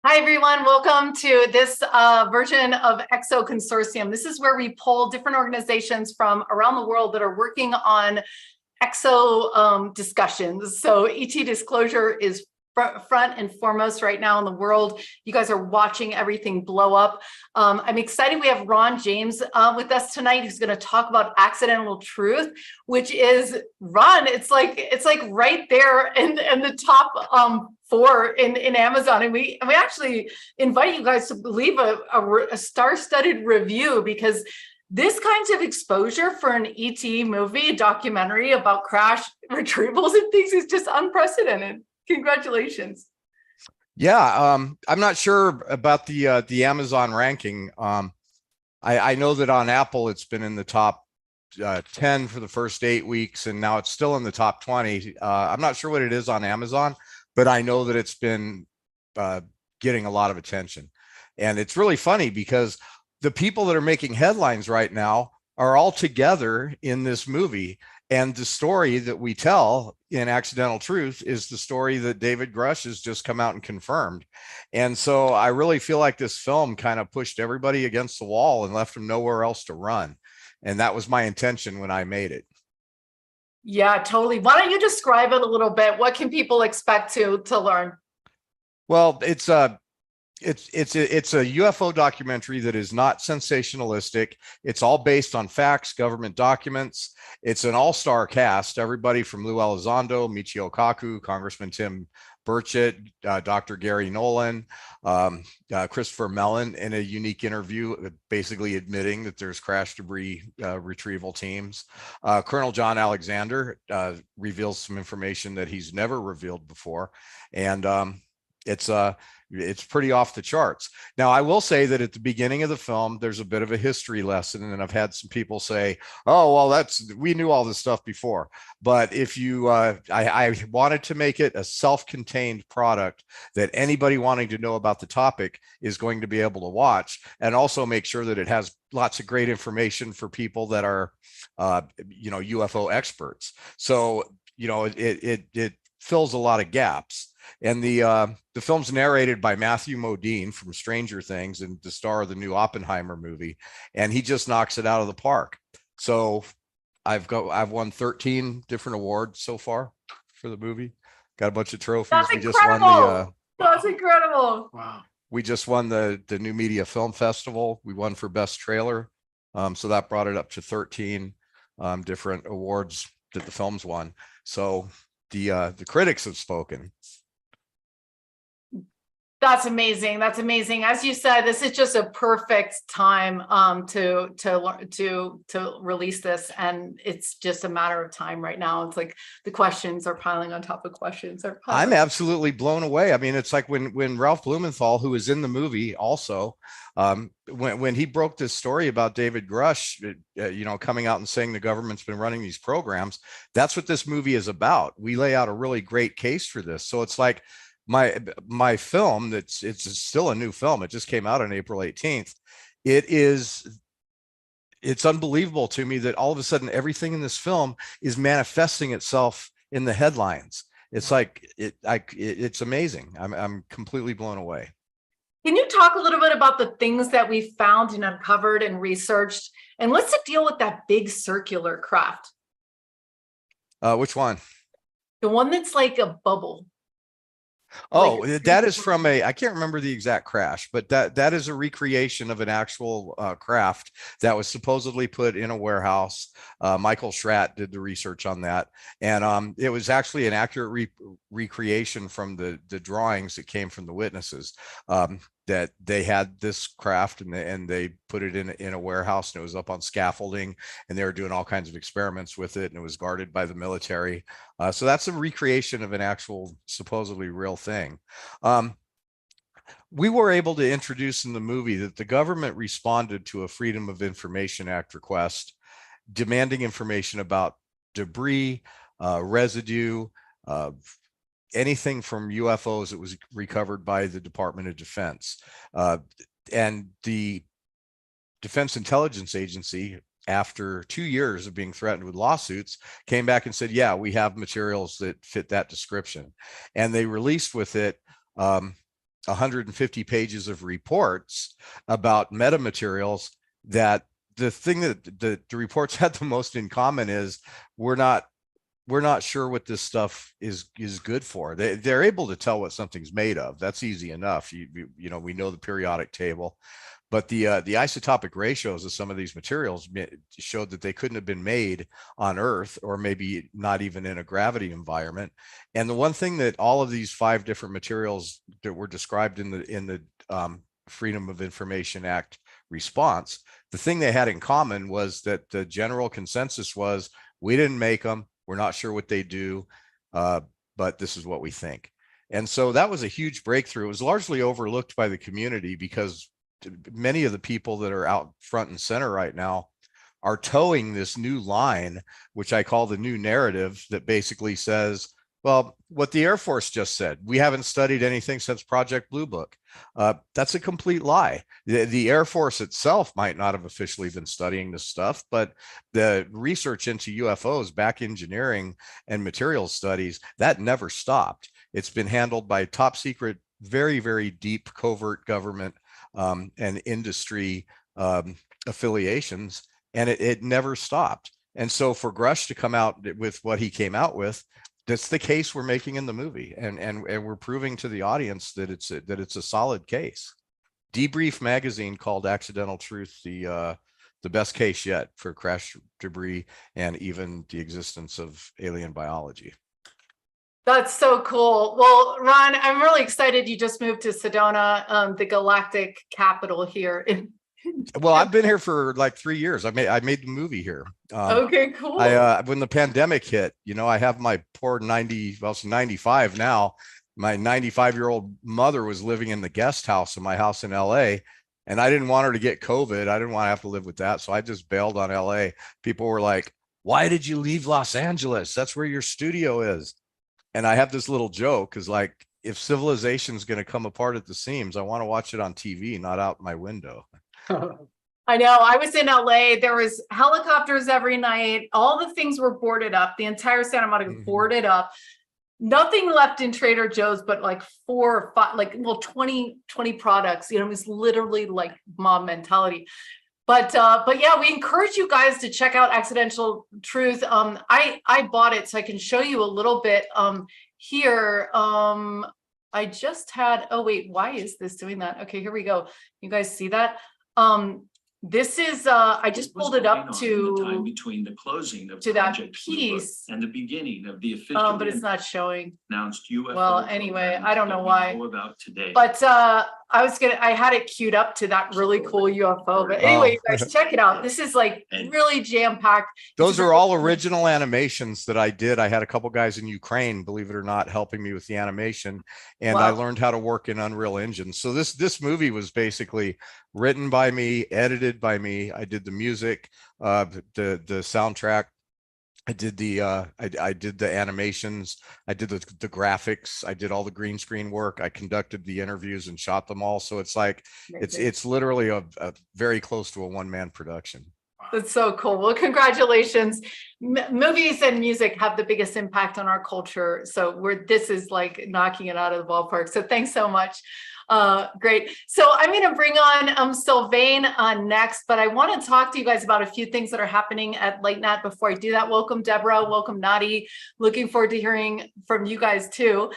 Hi, everyone. Welcome to this version of Exo Consortium. This is where we poll different organizations from around the world that are working on exo discussions. So ET disclosure is front and foremost right now in the world. You guys are watching everything blow up. I'm excited. We have Ron James with us tonight, who's going to talk about accidental truth, which is Ron. It's like right there in the top four in Amazon, and we actually invite you guys to leave a star-studded review, because this kind of exposure for an ET movie, a documentary about crash retrievals and things, is just unprecedented. Congratulations. Yeah, I'm not sure about the Amazon ranking. I know that on Apple it's been in the top 10 for the first 8 weeks, and now it's still in the top 20. I'm not sure what it is on Amazon, but I know that it's been getting a lot of attention. And it's really funny because the people that are making headlines right now are all together in this movie. And the story that we tell in Accidental Truth is the story that David Grush has just come out and confirmed. And so I really feel like this film kind of pushed everybody against the wall and left them nowhere else to run. And that was my intention when I made it. Yeah, totally. Why don't you describe it a little bit? What can people expect to learn? Well, it's a UFO documentary that is not sensationalistic. It's all based on facts, government documents. It's an all-star cast. Everybody from Lou Elizondo, Michio Kaku, Congressman Tim Burchett, Dr. Gary Nolan, Christopher Mellon, in a unique interview, basically admitting that there's crash debris retrieval teams. Colonel John Alexander reveals some information that he's never revealed before. And it's pretty off the charts. Now, I will say that at the beginning of the film, there's a bit of a history lesson, and I've had some people say, "Oh, well, we knew all this stuff before." But if you, I wanted to make it a self-contained product that anybody wanting to know about the topic is going to be able to watch, and also make sure that it has lots of great information for people that are, UFO experts. So, it fills a lot of gaps. And the film's narrated by Matthew Modine from Stranger Things and the star of the new Oppenheimer movie, and he just knocks it out of the park. So I've won 13 different awards so far for the movie. Got a bunch of trophies. That's incredible. That's incredible. Wow. We just won the New Media Film Festival. We won for Best Trailer. So that brought it up to 13 different awards that the film's won. So the critics have spoken. That's amazing. That's amazing. As you said, this is just a perfect time to release this, and it's just a matter of time right now. It's like the questions are piling on top of questions. I'm absolutely blown away. I mean, it's like when Ralph Blumenthal, who was in the movie also, when he broke this story about David Grush, coming out and saying the government's been running these programs, that's what this movie is about. We lay out a really great case for this. So it's like, my film, it's still a new film. It just came out on April 18th. It's unbelievable to me that all of a sudden everything in this film is manifesting itself in the headlines. It's like it's amazing. I'm completely blown away. Can you talk a little bit about the things that we found and uncovered and researched? And what's the deal with that big circular craft? Which one? The one that's like a bubble. Oh, that is from I can't remember the exact crash, but that is a recreation of an actual craft that was supposedly put in a warehouse. Michael Schratt did the research on that, and it was actually an accurate recreation from the drawings that came from the witnesses. That they had this craft and they put it in a warehouse, and it was up on scaffolding, and they were doing all kinds of experiments with it, and it was guarded by the military. So that's a recreation of an actual supposedly real thing. We were able to introduce in the movie that the government responded to a Freedom of Information Act request demanding information about debris, residue, anything from UFOs that was recovered by the Department of Defense. And the Defense Intelligence Agency, after 2 years of being threatened with lawsuits, came back and said, yeah, we have materials that fit that description. And they released with it 150 pages of reports about metamaterials, that the thing that the reports had the most in common is we're not sure what this stuff is good for. They're able to tell what something's made of. That's easy enough. You know, we know the periodic table, but the isotopic ratios of some of these materials showed that they couldn't have been made on Earth, or maybe not even in a gravity environment. And the one thing that all of these 5 different materials that were described in the Freedom of Information Act response, the thing they had in common was that the general consensus was, we didn't make them, we're not sure what they do, but this is what we think. And so that was a huge breakthrough. It was largely overlooked by the community because many of the people that are out front and center right now are towing this new line, which I call the new narrative, that basically says, well, what the Air Force just said, we haven't studied anything since Project Blue Book. That's a complete lie. The Air Force itself might not have officially been studying this stuff, but the research into UFOs, back engineering and materials studies, that never stopped. It's been handled by top secret, very, very deep covert government and industry affiliations, and it never stopped. And so for Grush to come out with what he came out with, that's the case we're making in the movie, and we're proving to the audience that it's a solid case. Debrief magazine called Accidental Truth the best case yet for crash debris and even the existence of alien biology. That's so cool. Well, Ron, I'm really excited you just moved to Sedona, the galactic capital here. Well, I've been here for like 3 years. I made the movie here. Okay, cool. When the pandemic hit, you know, I have my poor 90, well, she's 95 now. My 95-year-old mother was living in the guest house in my house in LA, and I didn't want her to get COVID. I didn't want to have to live with that. So I just bailed on LA. People were like, why did you leave Los Angeles? That's where your studio is. And I have this little joke, because like, if civilization's going to come apart at the seams, I want to watch it on TV, not out my window. I know. I was in LA. There was helicopters every night. All the things were boarded up. The entire Santa Monica boarded up. Nothing left in Trader Joe's but like 4 or 5, like, well, 20 products. You know, it was literally like mob mentality. But yeah, we encourage you guys to check out Accidental Truth. I bought it, so I can show you a little bit here. I just had, oh wait, why is this doing that? Okay, here we go. You guys see that? This is I just pulled it up to the time between the closing of to that Project piece, and the beginning of the official but it's not showing. announced UFO. Well, anyway, I don't know why. About today. But I had it queued up to that really cool UFO. But anyway, you guys, check it out. This is like really jam-packed. Those are all original animations that I did. I had a couple guys in Ukraine, believe it or not, helping me with the animation, and I learned how to work in Unreal Engine. So this movie was basically written by me, edited by me. I did the music, the soundtrack. I did the I did the animations, I did the graphics, I did all the green screen work, I conducted the interviews and shot them all. So it's like it's literally a very close to a one-man production. That's so cool. Well, congratulations. Movies and music have the biggest impact on our culture. So this is like knocking it out of the ballpark. So thanks so much. Great. So I'm going to bring on Sylvain next, but I want to talk to you guys about a few things that are happening at LightNet. Before I do that, welcome Deborah, welcome Nadi. Looking forward to hearing from you guys too.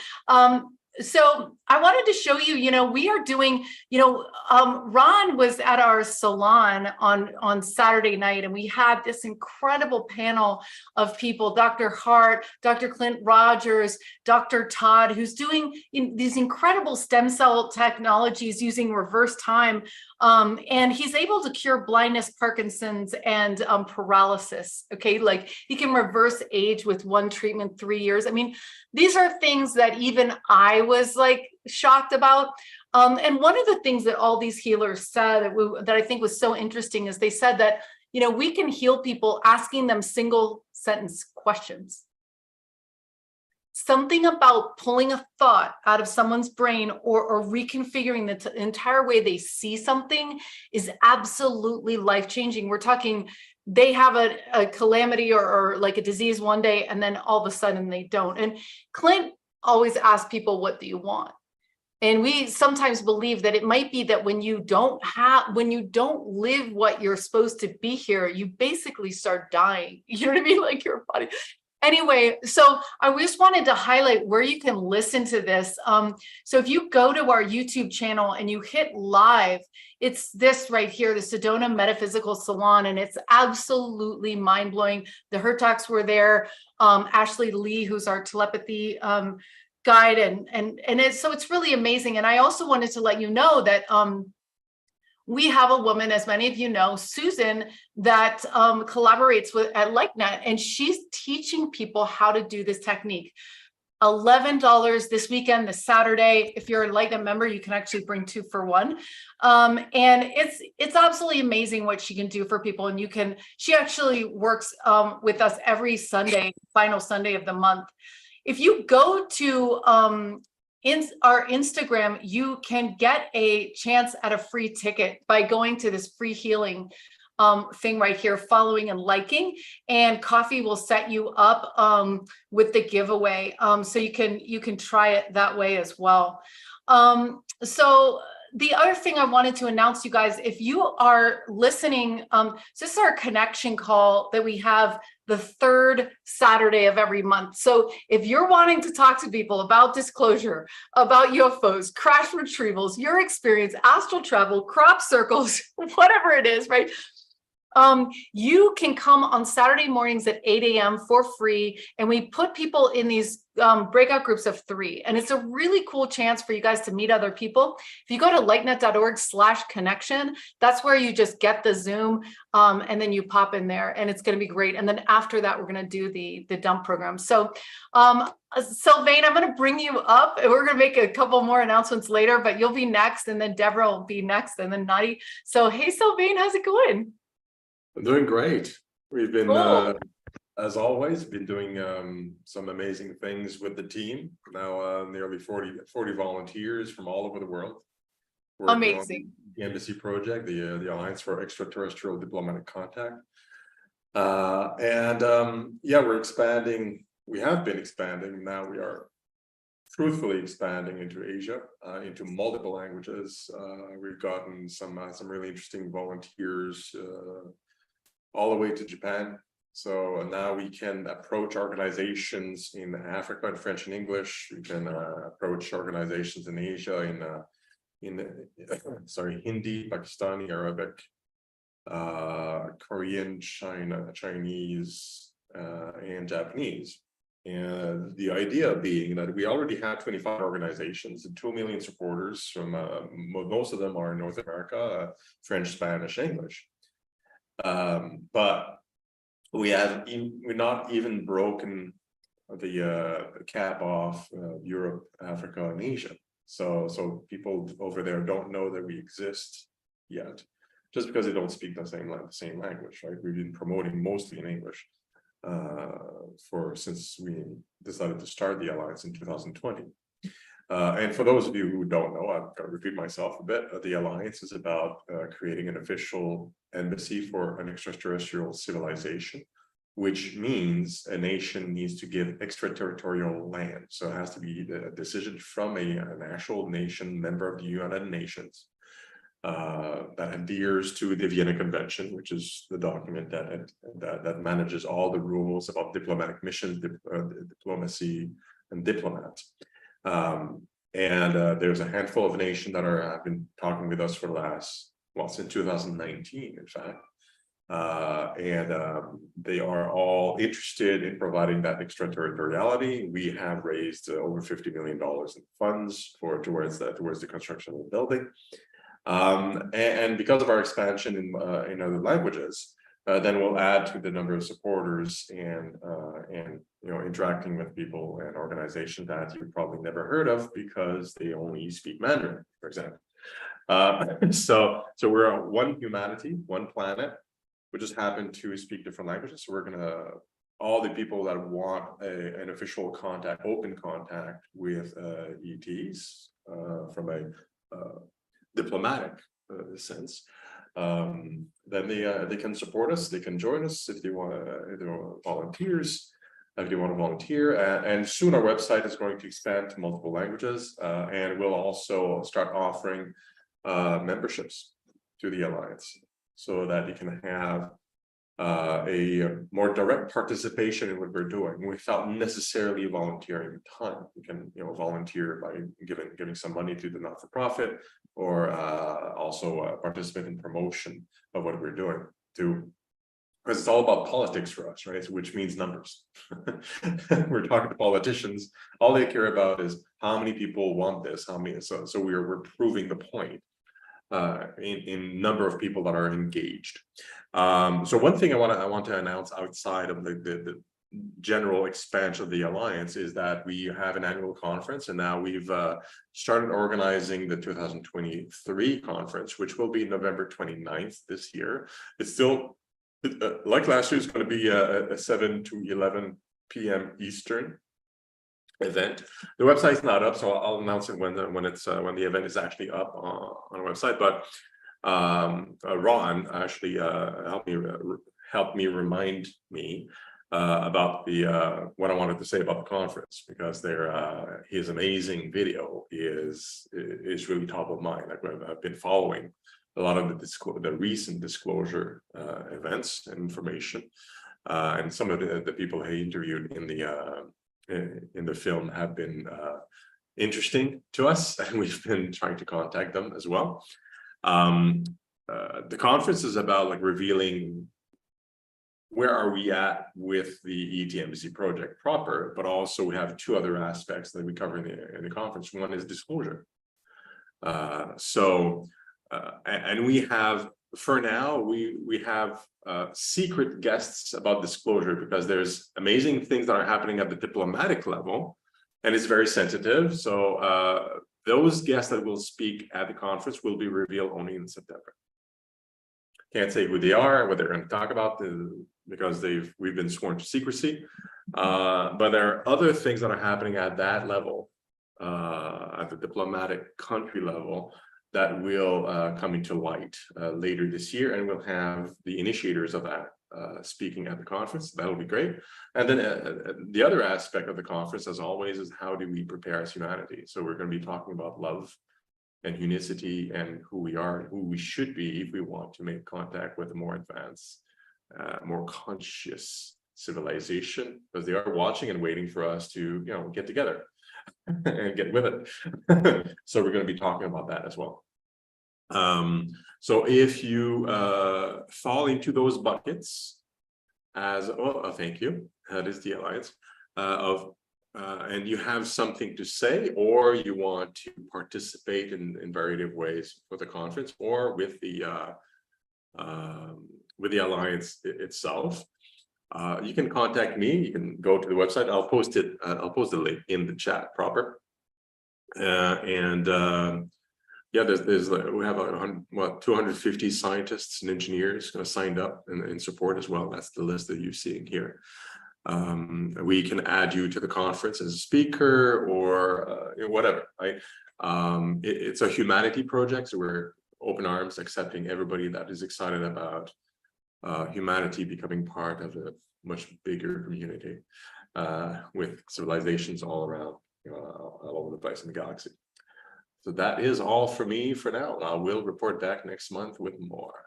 So I wanted to show you, you know, we are doing, you know, Ron was at our salon on Saturday night, and we had this incredible panel of people, Dr. Hart, Dr. Clint Rogers, Dr. Todd, who's doing these incredible stem cell technologies using reverse time. And he's able to cure blindness, Parkinson's, and paralysis. Okay, like he can reverse age with one treatment, 3 years. I mean, these are things that even I was like shocked about. And one of the things that all these healers said that I think was so interesting is they said that, you know, we can heal people asking them single sentence questions. Something about pulling a thought out of someone's brain or reconfiguring the entire way they see something is absolutely life-changing. We're talking, they have a calamity or like a disease one day, and then all of a sudden they don't. And Clint always asks people, what do you want? And we sometimes believe that it might be that when you don't live what you're supposed to be here, you basically start dying. You know what I mean? Like your body. Anyway, so I just wanted to highlight where you can listen to this. So if you go to our YouTube channel and you hit live, it's this right here, the Sedona Metaphysical Salon, and it's absolutely mind-blowing. The Hertogs were there, Ashley Lee, who's our telepathy guide, and it's really amazing. And I also wanted to let you know that we have a woman, as many of you know, Susan, that collaborates with at LightNet, and she's teaching people how to do this technique. $11 this weekend, this Saturday. If you're a LightNet member, you can actually bring 2 for 1. And it's absolutely amazing what she can do for people. And she actually works with us every Sunday, final Sunday of the month. If you go to in our Instagram, you can get a chance at a free ticket by going to this free healing thing right here, following and liking, and Coffee will set you up with the giveaway. So you can try it that way as well. So the other thing I wanted to announce, you guys, if you are listening, so this is our connection call that we have the 3rd Saturday of every month. So if you're wanting to talk to people about disclosure, about UFOs, crash retrievals, your experience, astral travel, crop circles, whatever it is, right? You can come on Saturday mornings at 8 a.m. for free, and we put people in these breakout groups of 3, and it's a really cool chance for you guys to meet other people. If you go to lightnet.org/connection, that's where you just get the Zoom, and then you pop in there, and it's going to be great. And then after that, we're going to do the dump program. So Sylvain, I'm going to bring you up, and we're going to make a couple more announcements later, but you'll be next, and then Deborah will be next, and then Nadi. So hey, Sylvain, how's it going? I'm doing great. We've been, Cool. as always, been doing some amazing things with the team. Now nearly 40 volunteers from all over the world. Amazing. On the Embassy Project, the Alliance for Extraterrestrial Diplomatic Contact. Yeah, we're expanding. We have been expanding. Now we are truthfully expanding into Asia, into multiple languages. We've gotten some really interesting volunteers all the way to Japan. So now we can approach organizations in Africa in French and English. We can approach organizations in Asia in Hindi, Pakistani, Arabic, Korean, Chinese, and Japanese. And the idea being that we already have 25 organizations and 2 million supporters from most of them are in North America, French, Spanish, English. But we're not even broken the cap off Europe, Africa, and Asia. So people over there don't know that we exist yet, just because they don't speak the same language, right? We've been promoting mostly in English since we decided to start the Alliance in 2020. And for those of you who don't know, I've got to repeat myself a bit. The Alliance is about creating an official embassy for an extraterrestrial civilization, which means a nation needs to give extraterritorial land. So it has to be a decision from an actual nation, member of the United Nations, that adheres to the Vienna Convention, which is the document that manages all the rules about diplomatic missions, diplomacy, and diplomats. There's a handful of nations that have been talking with us for the last, since 2019, in fact. They are all interested in providing that extraterritoriality. We have raised over $50 million in funds towards the construction of the building. And because of our expansion in other languages, then we'll add to the number of supporters and interacting with people and organizations that you've probably never heard of because they only speak Mandarin, for example. So we're one humanity, one planet. We just happen to speak different languages. So we're gonna, all the people that want an official contact, open contact with ETs from a diplomatic sense, then they can support us. They can join us if they want volunteers. if you want to volunteer. And soon our website is going to expand to multiple languages, and we'll also start offering memberships to the Alliance so that you can have a more direct participation in what we're doing without necessarily volunteering time. You can, volunteer by giving some money to the not-for-profit, or also participate in promotion of what we're doing too. Because it's all about politics for us, right? Which means numbers. We're talking to politicians. All they care about is how many people want this, how many. So we're proving the point in number of people that are engaged. So one thing I want to announce outside of the general expansion of the Alliance is that we have an annual conference, and now we've started organizing the 2023 conference, which will be November 29th this year. It's still, like last year, it's going to be a 7 to 11 p.m. Eastern event. The website's not up, so I'll announce it when the event is actually up on our website. But Ron actually helped me remind me about what I wanted to say about the conference, because his amazing video is really top of mind. Like, I've been following a lot of the recent disclosure events and information, and some of the people he interviewed in the film have been interesting to us, and we've been trying to contact them as well. The conference is about like revealing where are we at with the ET Embassy project proper, but also we have two other aspects that we cover in the conference. One is disclosure. And we have, for now, we have secret guests about disclosure, because there's amazing things that are happening at the diplomatic level, and it's very sensitive. So those guests that will speak at the conference will be revealed only in September. Can't say who they are, what they're going to talk about, because we've been sworn to secrecy. But there are other things that are happening at that level, at the diplomatic country level, that will come into light later this year, and we'll have the initiators of that speaking at the conference. That'll be great. And then the other aspect of the conference, as always, is how do we prepare as humanity? So we're going to be talking about love and unicity, and who we are and who we should be if we want to make contact with a more advanced, more conscious civilization, because they are watching and waiting for us to, get together and get with it. So we're going to be talking about that as well. So if you fall into those buckets thank you, that is the Alliance and you have something to say, or you want to participate in various ways for the conference or with the Alliance itself, you can contact me. You can go to the website. I'll post it. I'll post the link in the chat proper. Yeah, we have 250 scientists and engineers signed up and support as well. That's the list that you're seeing here. We can add you to the conference as a speaker or whatever, right? It's a humanity project, so we're open arms, accepting everybody that is excited about humanity becoming part of a much bigger community with civilizations all around, all over the place in the galaxy. So that is all for me for now. I will report back next month with more.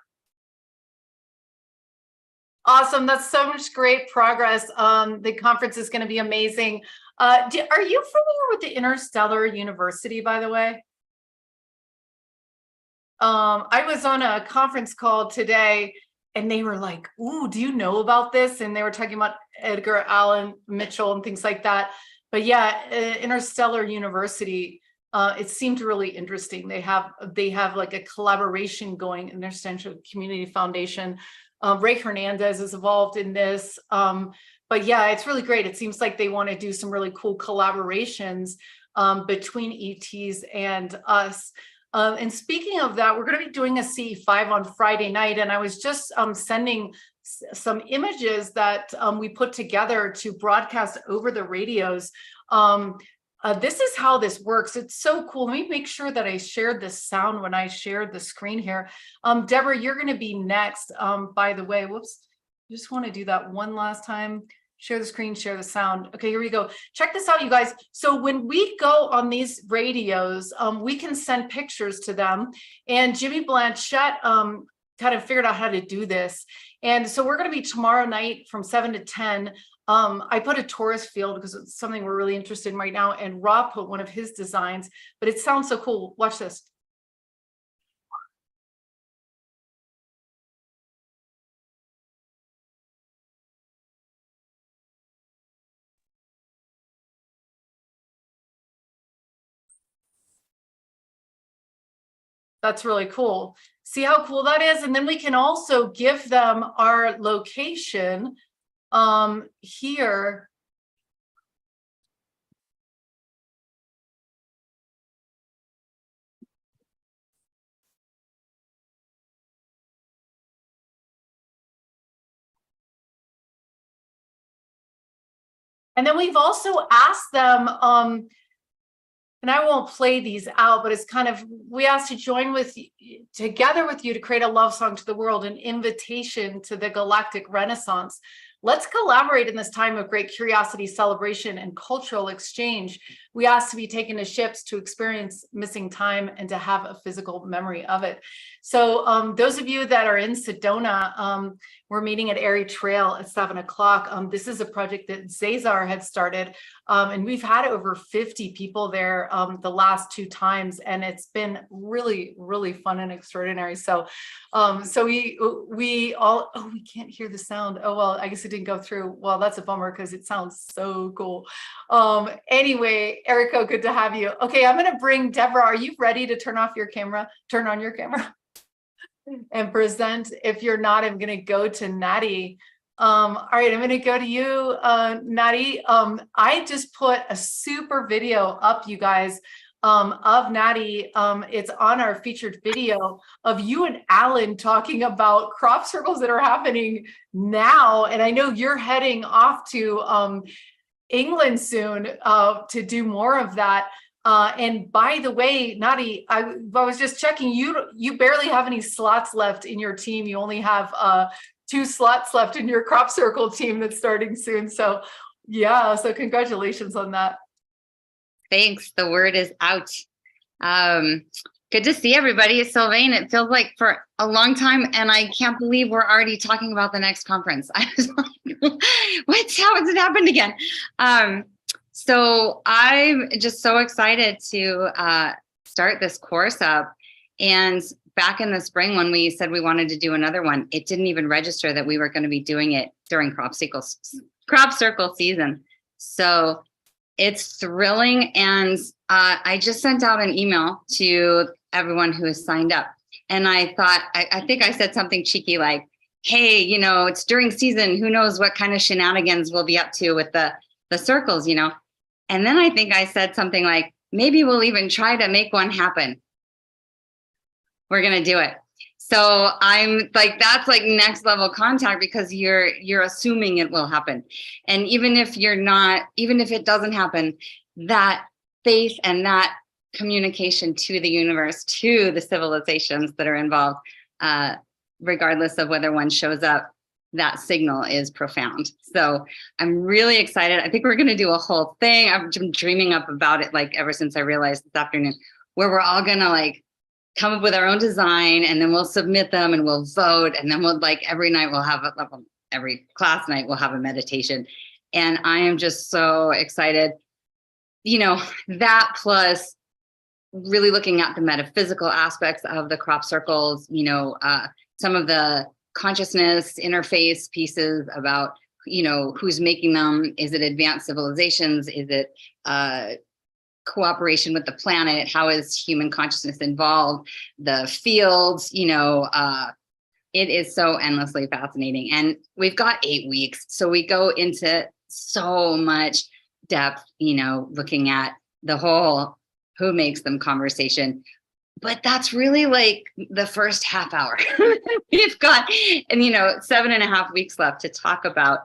Awesome. That's so much great progress. The conference is going to be amazing. Are you familiar with the Interstellar University, by the way? I was on a conference call today, and they were like, ooh, do you know about this? And they were talking about Edgar Allan Mitchell and things like that. But yeah, Interstellar University, it seemed really interesting. They have like a collaboration going in their Central Community Foundation. Ray Hernandez is involved in this. But yeah, it's really great. It seems like they want to do some really cool collaborations between ETs and us. And speaking of that, we're going to be doing a CE5 on Friday night. And I was just sending some images that we put together to broadcast over the radios. This is how this works. It's so cool. Let me make sure that I shared this sound when I shared the screen here. Deborah, you're going to be next. By the way, whoops, I just want to do that one last time. Share the screen, share the sound. Okay, here we go. Check this out, you guys. So when we go on these radios, we can send pictures to them. And Jimmy Blanchette kind of figured out how to do this. And so we're going to be tomorrow night from 7 to 10. I put a torus field because it's something we're really interested in right now. And Rob put one of his designs, but it sounds so cool. Watch this. That's really cool. See how cool that is? And then we can also give them our location here. And then we've also asked them, and I won't play these out, but it's kind of, we asked to join with together with you to create a love song to the world, an invitation to the galactic renaissance. Let's collaborate in this time of great curiosity, celebration, and cultural exchange. We ask to be taken to ships to experience missing time and to have a physical memory of it. So those of you that are in Sedona, we're meeting at Airy Trail at 7 o'clock. This is a project that Cesar had started, and we've had over 50 people there the last 2 times, and it's been really, really fun and extraordinary. So, we all, oh, we can't hear the sound. Oh, well, I guess it didn't go through. Well, that's a bummer because it sounds so cool. Anyway, Erico, good to have you. Okay, I'm going to bring Deborah. Are you ready to turn off your camera? Turn on your camera and present. If you're not, I'm going to go to Natty. All right, I'm going to go to you, Natty. I just put a super video up, you guys, of Natty. It's on our featured video of you and Alan talking about crop circles that are happening now. And I know you're heading off to England soon to do more of that. And by the way, Natty, I was just checking, you barely have any slots left in your team. You only have 2 slots left in your crop circle team that's starting soon. So yeah, so congratulations on that. Thanks. The word is out. Good to see everybody. Sylvain, it feels like for a long time, and I can't believe we're already talking about the next conference. I was like, how has it happened again? So I'm just so excited to start this course up. And back in the spring, when we said we wanted to do another one, it didn't even register that we were going to be doing it during crop circle season. So it's thrilling. And I just sent out an email to everyone who has signed up. And I thought, I think I said something cheeky like, hey, you know, it's during season. Who knows what kind of shenanigans we'll be up to with the circles, you know? And then I think I said something like, maybe we'll even try to make one happen. We're going to do it. So I'm like, that's like next level contact, because you're assuming it will happen. And even if you're not, even if it doesn't happen, that faith and that communication to the universe, to the civilizations that are involved, regardless of whether one shows up, that signal is profound. So I'm really excited. I think we're going to do a whole thing. I've been dreaming up about it like ever since I realized this afternoon, where we're all going to like come up with our own design, and then we'll submit them and we'll vote. And then we'll like every night we'll have every class night we'll have a meditation. And I am just so excited, you know, that plus really looking at the metaphysical aspects of the crop circles, you know, some of the consciousness interface pieces about, you know, who's making them. Is it advanced civilizations? Is it cooperation with the planet? How is human consciousness involved? The fields, you know, it is so endlessly fascinating. And we've got 8 weeks. So we go into so much depth, you know, looking at the whole who makes them conversation. But that's really like the first half hour. We've got, and, you know, 7.5 weeks left to talk about,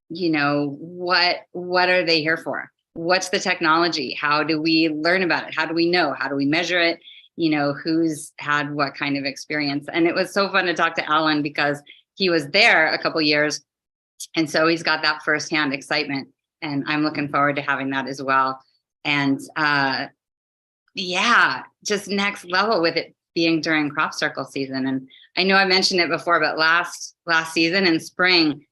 you know, what are they here for? What's the technology? How do we learn about it? How do we know? How do we measure it? You know, who's had what kind of experience? And it was so fun to talk to Alan, because he was there a couple years And so he's got that firsthand excitement, and I'm looking forward to having that as well. And yeah, just next level with it being during crop circle season. And I know I mentioned it before, but last season in spring,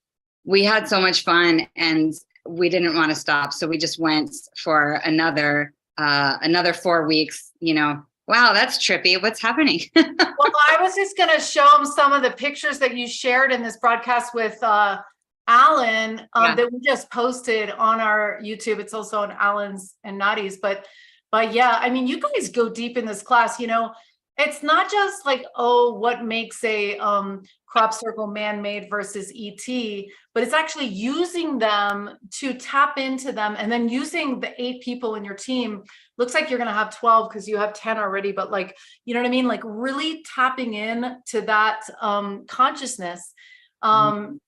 we had so much fun and we didn't want to stop. So we just went for another 4 weeks, you know. Wow, that's trippy. What's happening? Well, I was just going to show them some of the pictures that you shared in this broadcast with Alan that we just posted on our YouTube. It's also on Alan's and Nadi's. But yeah, I mean, you guys go deep in this class. You know, it's not just like, oh, what makes a crop circle man-made versus ET, but it's actually using them to tap into them, and then using the 8 people in your team. Looks like you're going to have 12 because you have 10 already, but like, you know what I mean? Like really tapping in to that consciousness. And,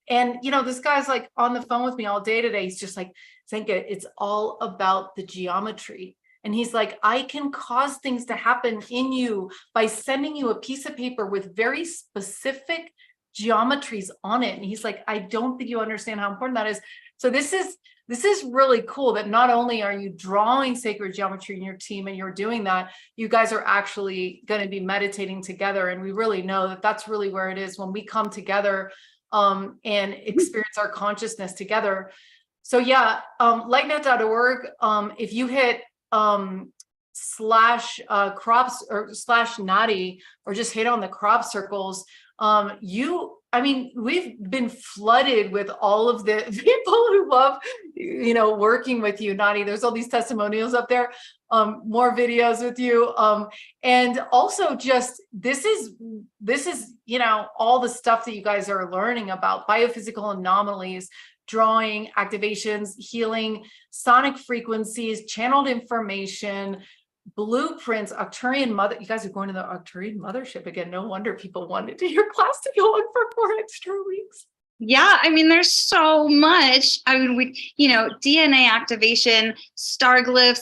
you know, this guy's like on the phone with me all day today. He's just like, Zenka, it's all about the geometry. And he's like, I can cause things to happen in you by sending you a piece of paper with very specific geometries on it. And he's like, I don't think you understand how important that is. So this is really cool that not only are you drawing sacred geometry in your team and you're doing that, you guys are actually going to be meditating together. And we really know that that's really where it is when we come together and experience our consciousness together. So yeah, lightnet.org, if you hit slash crops or slash Nadi, or just hit on the crop circles, I mean, we've been flooded with all of the people who love, you know, working with you, Nadi. There's all these testimonials up there, more videos with you. And also just, this is, you know, all the stuff that you guys are learning about biophysical anomalies, drawing, activations, healing, sonic frequencies, channeled information, blueprints, Arcturian mother. You guys are going to the Arcturian mothership again. No wonder people wanted to hear class to go on for 4 extra weeks. Yeah, I mean, there's so much. I mean, we, you know, DNA activation, star glyphs,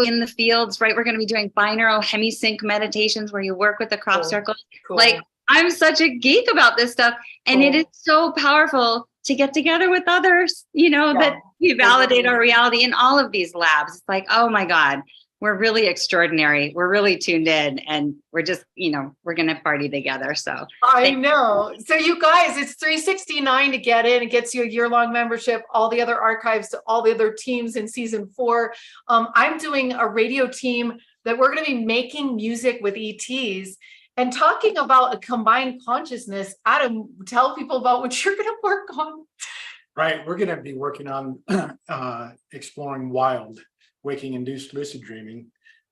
in the fields, right? We're going to be doing binaural hemisync meditations where you work with the crop circles. Cool. Like, I'm such a geek about this stuff, and it is so powerful to get together with others, you know, that we validate our reality in all of these labs. It's like, oh my God, we're really extraordinary. We're really tuned in, and we're just, you know, we're going to party together. So I know. So you guys, it's $369 to get in. It gets you a year-long membership, all the other archives to all the other teams in season 4. I'm doing a radio team that we're going to be making music with ETs and talking about a combined consciousness. Adam, tell people about what you're going to work on. Right. We're going to be working on exploring wild, waking-induced lucid dreaming.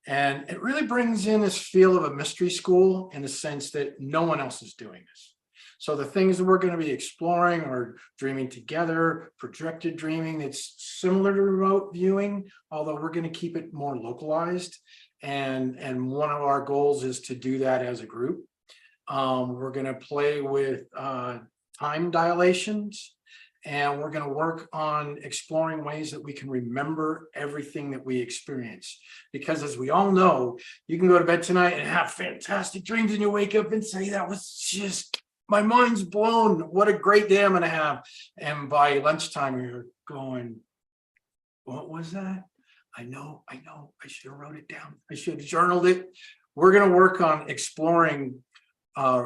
And it really brings in this feel of a mystery school in the sense that no one else is doing this. So the things that we're going to be exploring are dreaming together, projected dreaming. It's similar to remote viewing, although we're going to keep it more localized. And one of our goals is to do that as a group. We're going to play with time dilations, and we're going to work on exploring ways that we can remember everything that we experience. Because as we all know, you can go to bed tonight and have fantastic dreams, and you wake up and say, that was just, my mind's blown. What a great day I'm going to have. And by lunchtime, you're going, what was that? I know, I should have wrote it down. I should have journaled it. We're going to work on exploring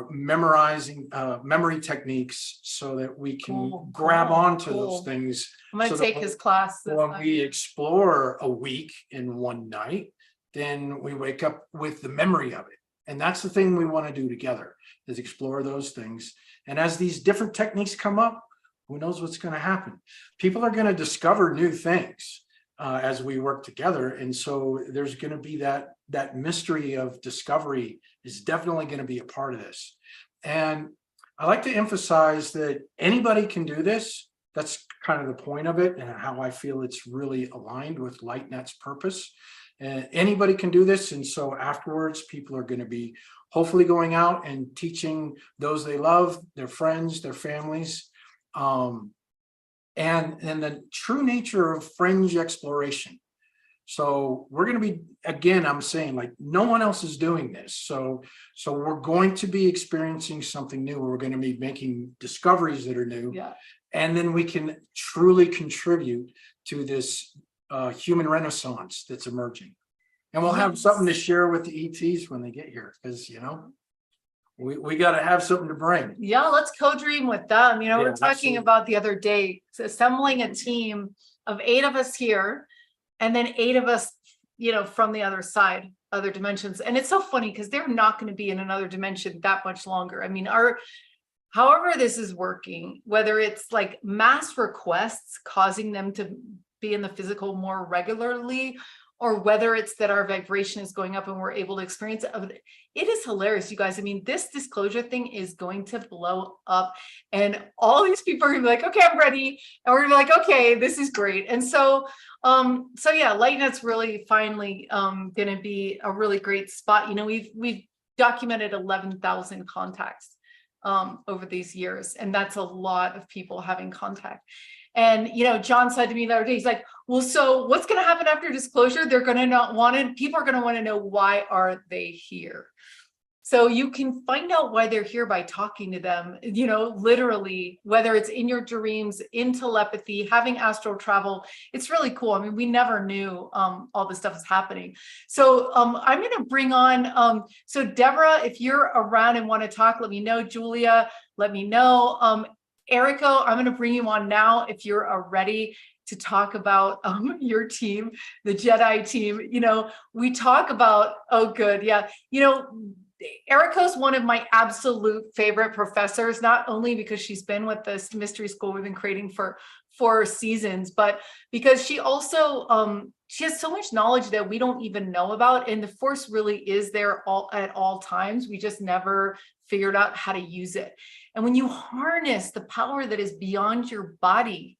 memorizing memory techniques so that we can grab onto those things. I'm going to take his class. When we explore a week in one night, then we wake up with the memory of it. And that's the thing we want to do together, is explore those things. And as these different techniques come up, who knows what's going to happen? People are going to discover new things as we work together. And so there's going to be that mystery of discovery is definitely going to be a part of this. And I like to emphasize that anybody can do this. That's kind of the point of it, and how I feel it's really aligned with LightNet's purpose. And anybody can do this. And so afterwards, people are going to be hopefully going out and teaching those they love, their friends, their families. And the true nature of fringe exploration. So we're going to be, again, I'm saying like no one else is doing this. So we're going to be experiencing something new. We're going to be making discoveries that are new. Yeah. And then we can truly contribute to this human renaissance that's emerging. And we'll have something to share with the ETs when they get here, because, you know, we got to have something to bring. Yeah, let's co-dream with them. You know, Yeah, we're talking absolutely. about the other day, assembling a team of 8 of us here, and then 8 of us, you know, from the other side, other dimensions. And it's so funny because they're not going to be in another dimension that much longer. I mean, however this is working, whether it's like mass requests causing them to be in the physical more regularly, or whether it's that our vibration is going up and we're able to experience it. It is hilarious, you guys. I mean, this disclosure thing is going to blow up, and all these people are gonna be like, okay, I'm ready. And we're gonna be like, okay, this is great. And so yeah, LightNet's really finally gonna be a really great spot. You know, we've documented 11,000 contacts over these years, and that's a lot of people having contact. And, you know, John said to me the other day, he's like, well, so what's going to happen after disclosure? They're going to not want it. People are going to want to know, why are they here? So you can find out why they're here by talking to them, you know, literally, whether it's in your dreams, in telepathy, having astral travel. It's really cool. I mean, we never knew all this stuff is happening. So I'm going to bring on, so Deborah, if you're around and want to talk, let me know. Julia, let me know. Erico, I'm going to bring you on now if you're ready to talk about your team, the Jedi team. You know, we talk about, oh, good. Yeah. You know, Erico's one of my absolute favorite professors, not only because she's been with this mystery school we've been creating for 4 seasons, but because she also, she has so much knowledge that we don't even know about. And the force really is there at all times. We just never figured out how to use it. And when you harness the power that is beyond your body,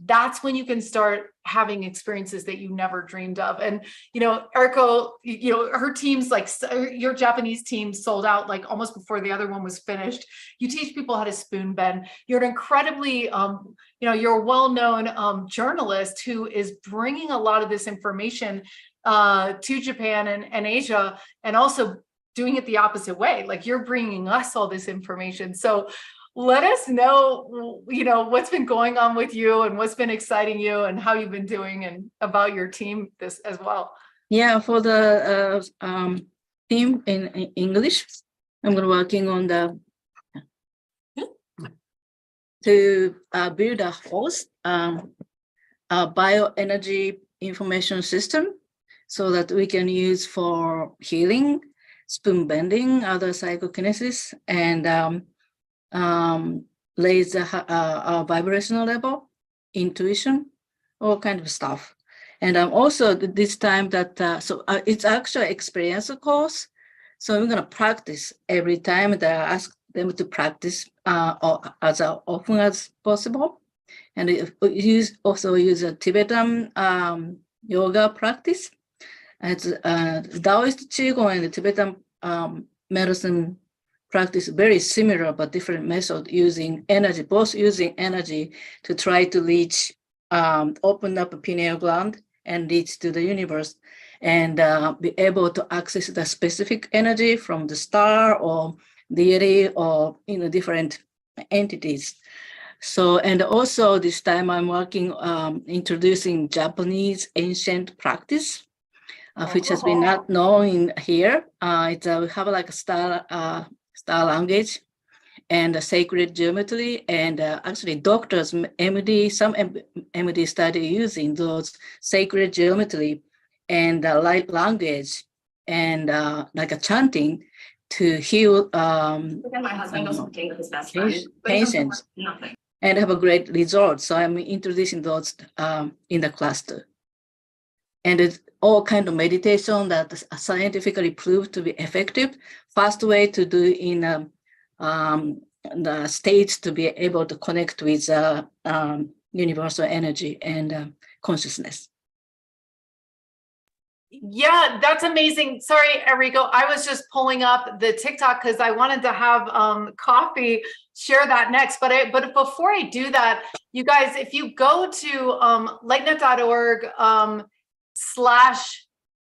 that's when you can start having experiences that you never dreamed of. And, you know, Eriko, you know, her team's like, your Japanese team sold out like almost before the other one was finished. You teach people how to spoon bend. You're an incredibly, you know, you're a well-known journalist who is bringing a lot of this information to Japan and Asia, and also doing it the opposite way. Like, you're bringing us all this information. So let us know, you know, what's been going on with you and what's been exciting you and how you've been doing and about your team this as well. Yeah, for the team in English, I'm working on the to build a host a bioenergy information system so that we can use for healing, spoon bending, other psychokinesis, and raise our vibrational level, intuition, all kind of stuff. And also this time that, it's actually experience course. So we're gonna practice every time that I ask them to practice as often as possible. And also use a Tibetan yoga practice. It's Taoist Qigong and the Tibetan medicine practice very similar but different method, using energy, both using energy to try to reach, open up a pineal gland and reach to the universe, and be able to access the specific energy from the star or deity or, you know, different entities. So, and also this time I'm working introducing Japanese ancient practice, which has been not known here. It's we have like a star language and a sacred geometry, and actually doctors, MD, some MD study using those sacred geometry and light language and like a chanting to heal My husband goes hunting with his best friend, but he doesn't patients work, nothing. and have a great result. So I'm introducing those in the cluster. And it's all kind of meditation that is scientifically proved to be effective. Fast way to do in the states to be able to connect with universal energy and consciousness. Yeah, that's amazing. Sorry, Enrico. I was just pulling up the TikTok because I wanted to have coffee, share that next. But before I do that, you guys, if you go to lightnet.org,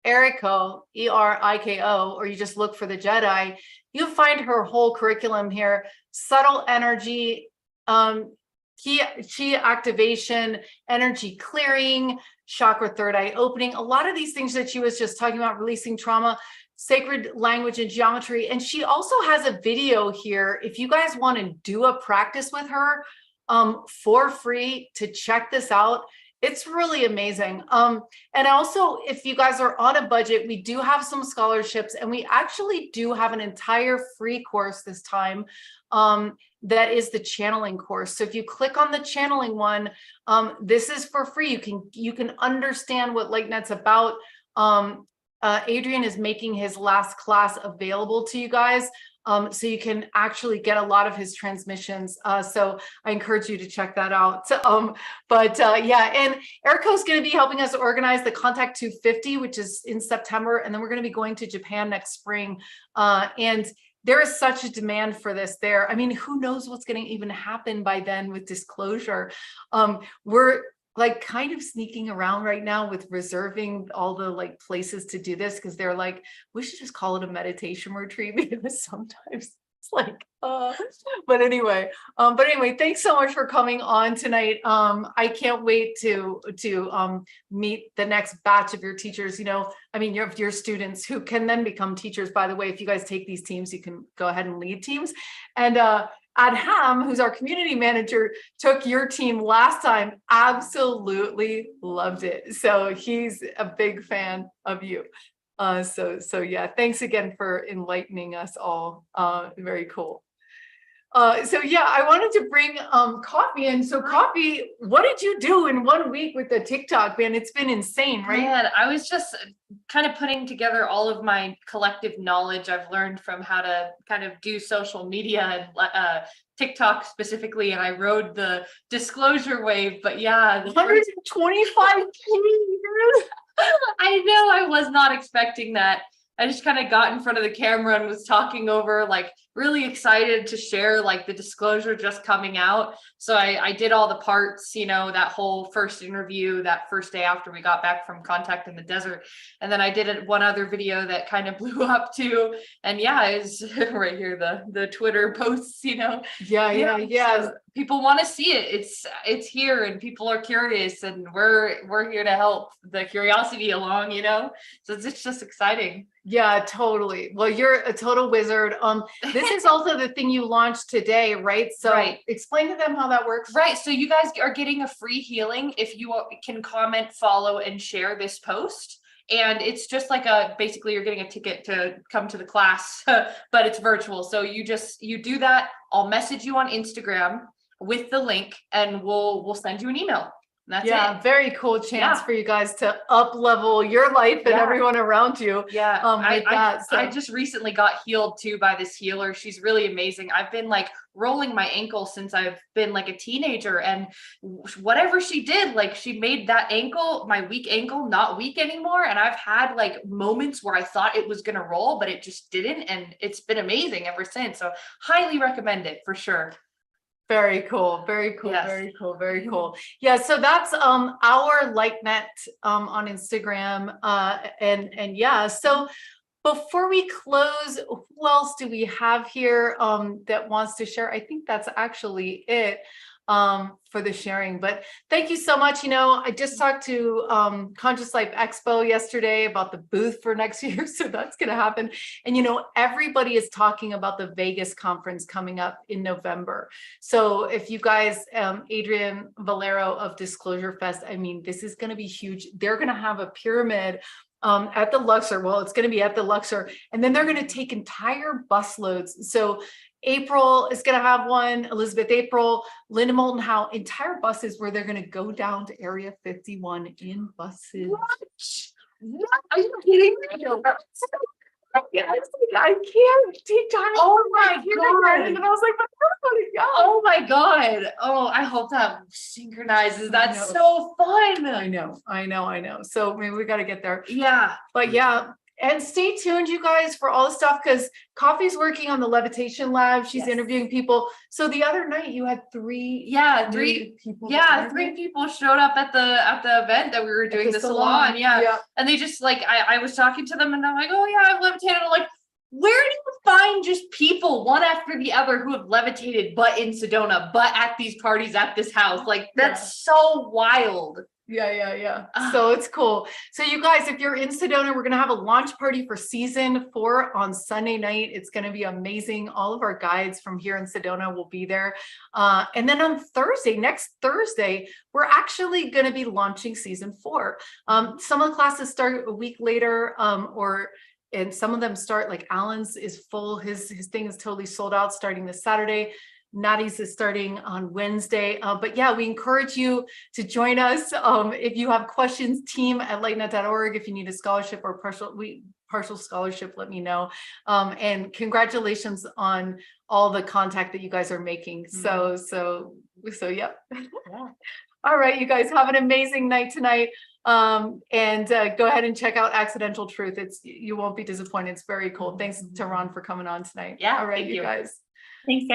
Eriko, ERIKO, or you just look for the Jedi, you'll find her whole curriculum here. Subtle energy, chi activation, energy clearing, chakra third eye opening, a lot of these things that she was just talking about, releasing trauma, sacred language and geometry. And she also has a video here if you guys want to do a practice with her for free, to check this out. It's really amazing. And also, if you guys are on a budget, we do have some scholarships, and we actually do have an entire free course this time. That is the channeling course. So if you click on the channeling one, this is for free. You can understand what LightNet's about. Adrian is making his last class available to you guys. So you can actually get a lot of his transmissions. So I encourage you to check that out. Yeah, and Eriko's going to be helping us organize the Contact 250, which is in September. And then we're going to be going to Japan next spring. And there is such a demand for this there. I mean, who knows what's going to even happen by then with disclosure. We're like kind of sneaking around right now with reserving all the like places to do this, because they're like, we should just call it a meditation retreat, because sometimes it's like, but anyway, thanks so much for coming on tonight. I can't wait to meet the next batch of your teachers. You know, I mean, your students who can then become teachers. By the way, if you guys take these teams, you can go ahead and lead teams. And Adham, who's our community manager, took your team last time, absolutely loved it. So he's a big fan of you. So yeah, thanks again for enlightening us all. Very cool. So yeah, I wanted to bring Coffee in. So Coffee, what did you do in 1 week with the TikTok, man? It's been insane, right? Man, I was just kind of putting together all of my collective knowledge I've learned from how to kind of do social media and TikTok specifically, and I rode the disclosure wave. But yeah, 125K. I know, I was not expecting that. I just kind of got in front of the camera and was talking over, like, really excited to share like the disclosure just coming out. So I did all the parts, you know, that whole first interview, that first day after we got back from Contact in the Desert. And then I did one other video that kind of blew up too. And yeah, it's right here, the Twitter posts, you know. Yeah. So people want to see it. It's here, and people are curious, and we're here to help the curiosity along, you know. So it's just exciting. Yeah, totally. Well, you're a total wizard. This is also the thing you launched today, right? So right. Explain to them how that works. Right. So you guys are getting a free healing if you can comment, follow, and share this post. And it's just like basically you're getting a ticket to come to the class, but it's virtual. So you do that. I'll message you on Instagram with the link, and we'll send you an email. That's it. Very cool chance for you guys to up level your life and everyone around you. Yeah. I just recently got healed too by this healer. She's really amazing. I've been like rolling my ankle since I've been like a teenager, and whatever she did, like she made that ankle, my weak ankle, not weak anymore. And I've had like moments where I thought it was going to roll, but it just didn't. And it's been amazing ever since. So highly recommend it for sure. Very cool. Yes. Very cool. Yeah. So that's our LightNet on Instagram. And yeah, so before we close, who else do we have here that wants to share? I think that's actually it for the sharing. But thank you so much. You know, I just talked to Conscious Life Expo yesterday about the booth for next year. So that's going to happen. And, you know, everybody is talking about the Vegas conference coming up in November. So if you guys, Adrian Valero of Disclosure Fest, I mean, this is going to be huge. They're going to have a pyramid at the Luxor. Well, it's going to be at the Luxor, and then they're going to take entire busloads. So April is going to have one, Elizabeth April, Linda Moulton Howe, entire buses where they're going to go down to Area 51 in buses. What? Are you kidding me? I can't take time. Oh my God. And I was like, oh my God. Oh, I hope that synchronizes. That's so fun. I know. So maybe we got to get there. Yeah. But yeah. And stay tuned, you guys, for all the stuff, because Coffee's working on the levitation lab. She's Yes. interviewing people. So the other night you had three people. Three people showed up at the event that we were doing, the salon. Yeah. And they just like, I was talking to them and I'm like, oh yeah, I've levitated. I'm like, where do you find just people one after the other who have levitated, but in Sedona, but at these parties at this house? Like, that's so wild. Yeah. So it's cool. So you guys, if you're in Sedona, we're going to have a launch party for season 4 on Sunday night. It's going to be amazing. All of our guides from here in Sedona will be there. And then on Thursday, next Thursday, we're actually going to be launching season 4. Some of the classes start a week later, and some of them start, like Alan's is full. His thing is totally sold out starting this Saturday. Natty's is starting on Wednesday. But yeah, we encourage you to join us. If you have questions, team@lightnet.org. If you need a scholarship or partial scholarship, let me know. And congratulations on all the contact that you guys are making. So yep. Yeah. All right, you guys have an amazing night tonight. And go ahead and check out Accidental Truth. You won't be disappointed. It's very cool. Thanks to Ron for coming on tonight. Yeah, all right, thank you you. guys. Thanks,